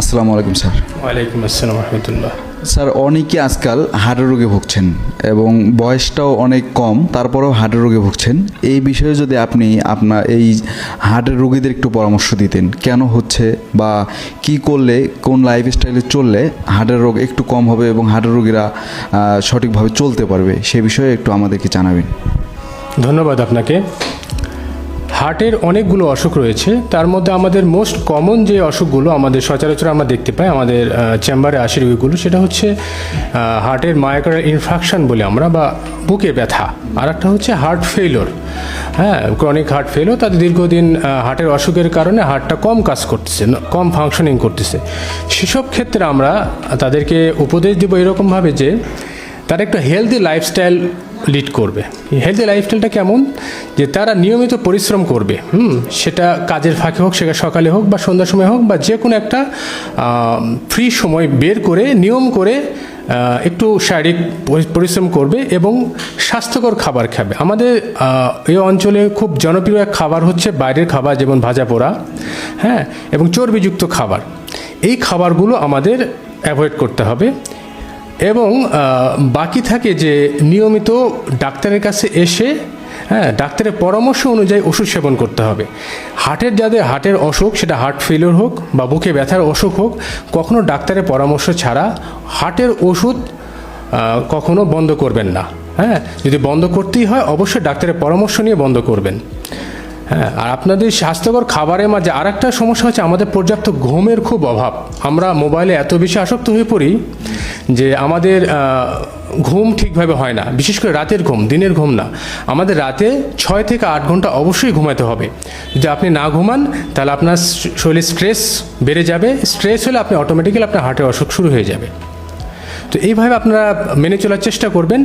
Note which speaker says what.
Speaker 1: আসসালামু আলাইকুম স্যার।
Speaker 2: ওয়ালাইকুম আসসালাম রহমতুল্লাহ।
Speaker 1: স্যার, অনেকে আজকাল হার্টের রোগে ভুগছেন এবং বয়সটাও অনেক কম, তারপরেও হার্টের রোগে ভুগছেন। এই বিষয়ে যদি আপনি আপনার এই হার্টের রোগীদের একটু পরামর্শ দিতেন, কেন হচ্ছে বা কি করলে, কোন লাইফস্টাইলে চললে হার্টের রোগ একটু কম হবে এবং হার্টের রোগীরা সঠিকভাবে চলতে পারবে, সে বিষয়ে একটু আমাদেরকে জানাবেন।
Speaker 2: ধন্যবাদ আপনাকে। হার্টের অনেকগুলো অসুখ রয়েছে, তার মধ্যে আমাদের মোস্ট কমন যে অসুখগুলো আমাদের সচরাচর আমরা দেখতে পাই আমাদের চেম্বারে আসে রোগীগুলো, সেটা হচ্ছে হার্টের মায়োকার্ডিয়াল ইনফ্রাকশন বলে আমরা, বা বুকে ব্যথা। আর একটা হচ্ছে হার্ট ফেইলিওর, হ্যাঁ, ক্রনিক হার্ট ফেইলিওর। তাদের দীর্ঘদিন হার্টের অসুখের কারণে হার্টটা কম কাজ করতেছে, কম ফাংশনিং করতেছে। সেসব ক্ষেত্রে আমরা তাদেরকে উপদেশ দিব এরকমভাবে যে তারা একটা হেলদি লাইফস্টাইল লিড করবে। হেলদি লাইফস্টাইলটা কেমন? যে তারা নিয়মিত পরিশ্রম করবে, সেটা কাজের ফাঁকে হোক, সেটা সকালে হোক বা সন্ধ্যার সময় হোক, বা যে কোনো একটা ফ্রি সময় বের করে নিয়ম করে একটু শারীরিক পরিশ্রম করবে এবং স্বাস্থ্যকর খাবার খাবে। আমাদের এই অঞ্চলে খুব জনপ্রিয় এক খাবার হচ্ছে বাইরের খাবার, যেমন ভাজা পোড়া, হ্যাঁ, এবং চর্বিযুক্ত খাবার। এই খাবারগুলো আমাদের অ্যাভয়েড করতে হবে। এবং বাকি থাকে যে নিয়মিত ডাক্তারের কাছে এসে, হ্যাঁ, ডাক্তারের পরামর্শ অনুযায়ী ওষুধ সেবন করতে হবে। যাদের হার্টের অসুখ, সেটা হার্ট ফেলিওর হোক বা বুকে ব্যথার অসুখ হোক, কখনো ডাক্তারের পরামর্শ ছাড়া হার্টের ওষুধ কখনো বন্ধ করবেন না। হ্যাঁ, যদি বন্ধ করতেই হয় অবশ্যই ডাক্তারের পরামর্শ নিয়ে বন্ধ করবেন। হ্যাঁ, আর আপনাদের স্বাস্থ্যকর খাবারের মাঝে আর একটা সমস্যা হচ্ছে আমাদের পর্যাপ্ত ঘুমের খুব অভাব। আমরা মোবাইলে এত বেশি আসক্ত হয়ে পড়ি যে আমাদের ঘুম ঠিকভাবে হয় না, বিশেষ করে রাতের ঘুম, দিনের ঘুম না। আমাদের রাতে 6 থেকে 8 ঘন্টা অবশ্যই ঘুমাতে হবে। যদি আপনি না ঘুমান তাহলে আপনার শরীরে স্ট্রেস বেড়ে যাবে। স্ট্রেস হলে আপনি অটোমেটিক্যালি আপনার হার্টের অসুখ শুরু হয়ে যাবে। তো এইভাবে আপনারা মেনে চলার চেষ্টা করবেন।